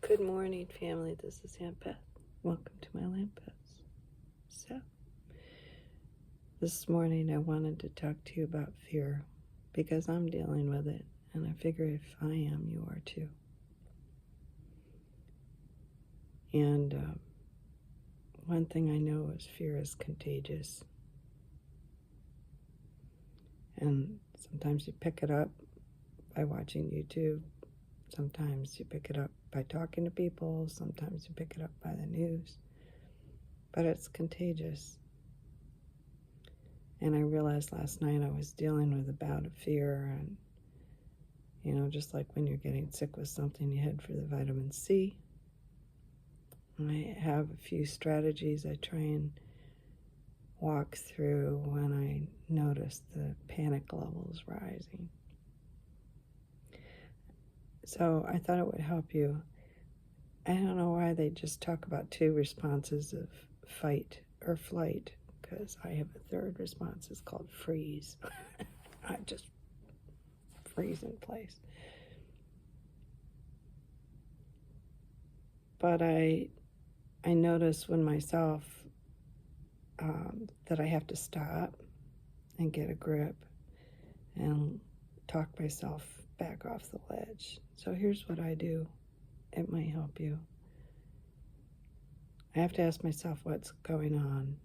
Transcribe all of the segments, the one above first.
Good morning, family. This is Aunt Beth. Welcome to my Lampets. So, this morning I wanted to talk to you about fear because I'm dealing with it, and I figure if I am, you are too. And one thing I know is fear is contagious. And sometimes you pick it up by watching YouTube. Sometimes you pick it up by talking to people. Sometimes you pick it up by the news. But it's contagious. And I realized last night I was dealing with a bout of fear, and just like when you're getting sick with something, you head for the vitamin C. I have a few strategies I try and walk through when I notice the panic levels rising. So I thought it would help you. I don't know why they just talk about two responses of fight or flight, because I have a third response. It's called freeze. I just freeze in place. But I notice when myself that I have to stop and get a grip and talk myself back off the ledge. So here's what I do. It might help you. I have to ask myself what's going on.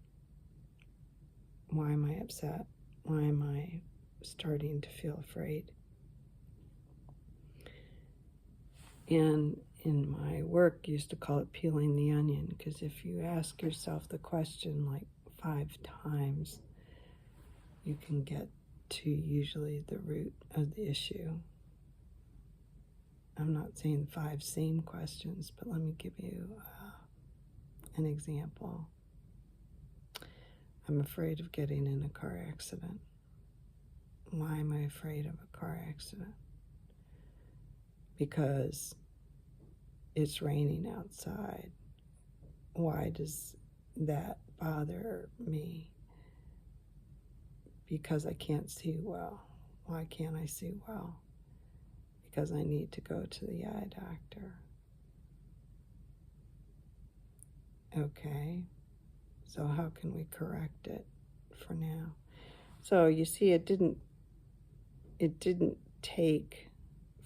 Why am I upset? Why am I starting to feel afraid? And in my work, used to call it peeling the onion, because if you ask yourself the question like 5 times, you can get to usually the root of the issue. I'm not saying 5 same questions, but let me give you an example. I'm afraid of getting in a car accident. Why am I afraid of a car accident? Because it's raining outside. Why does that bother me? Because I can't see well. Why can't I see well? Because I need to go to the eye doctor. Okay, so how can we correct it for now? So you see, it didn't take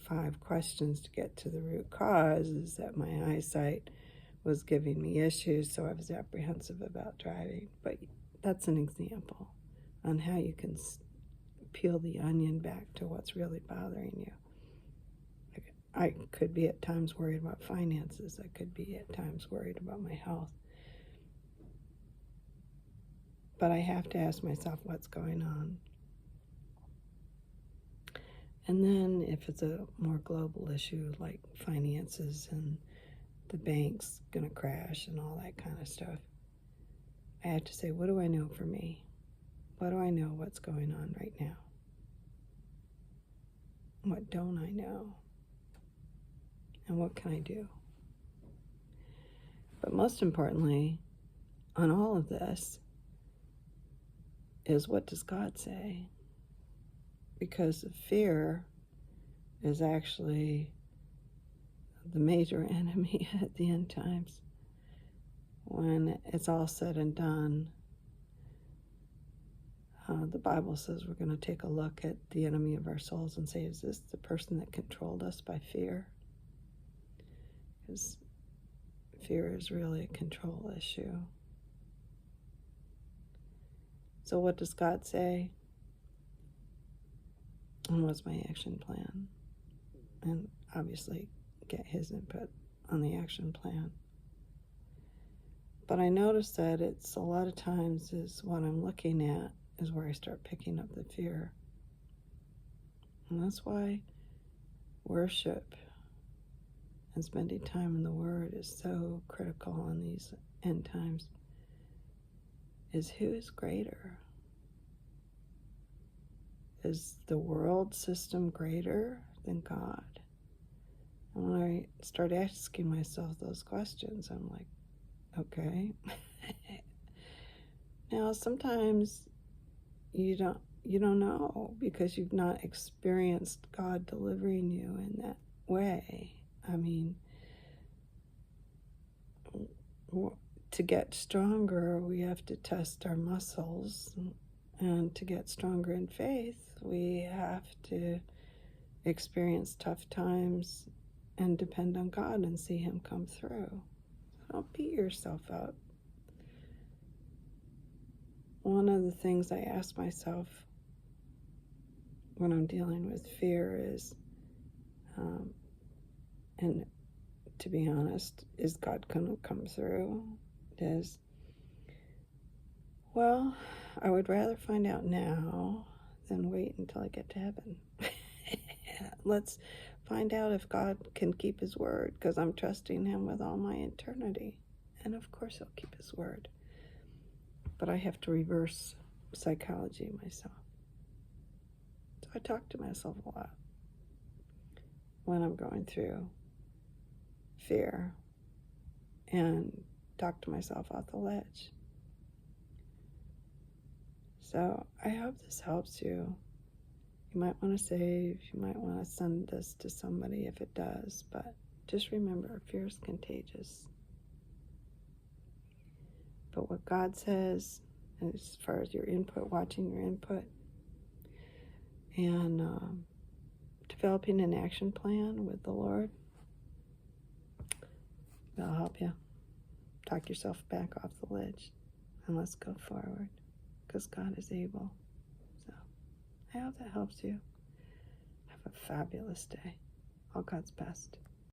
5 questions to get to the root cause, is that my eyesight was giving me issues, so I was apprehensive about driving. But that's an example on how you can peel the onion back to what's really bothering you. I could be at times worried about finances. I could be at times worried about my health. But I have to ask myself what's going on. And then if it's a more global issue like finances and the bank's going to crash and all that kind of stuff, I have to say, what do I know for me? What do I know what's going on right now? What don't I know? And what can I do? But most importantly, on all of this, is what does God say? Because fear is actually the major enemy at the end times. When it's all said and done, the Bible says we're going to take a look at the enemy of our souls and say, is this the person that controlled us by fear? Because fear is really a control issue. So what does God say? And what's my action plan? And obviously get his input on the action plan. But I notice that it's a lot of times is what I'm looking at is where I start picking up the fear. And that's why worship and spending time in the Word is so critical in these end times. Is who is greater? Is the world system greater than God? And when I start asking myself those questions, I'm like, okay. Now, sometimes you don't know because you've not experienced God delivering you in that way. I mean, to get stronger, we have to test our muscles. And to get stronger in faith, we have to experience tough times and depend on God and see Him come through. Don't beat yourself up. One of the things I ask myself when I'm dealing with fear is, and to be honest, is God going to come through? Well, I would rather find out now than wait until I get to heaven. Let's find out if God can keep His word, because I'm trusting Him with all my eternity. And of course He'll keep His word. But I have to reverse psychology myself. So I talk to myself a lot when I'm going through fear and talk to myself off the ledge. So I hope this helps you. You might want to save, you might want to send this to somebody if it does, but just remember, fear is contagious. But what God says, as far as your input, watching your input, and developing an action plan with the Lord, that'll help you. Talk yourself back off the ledge, and let's go forward, because God is able. So I hope that helps you. Have a fabulous day. All God's best.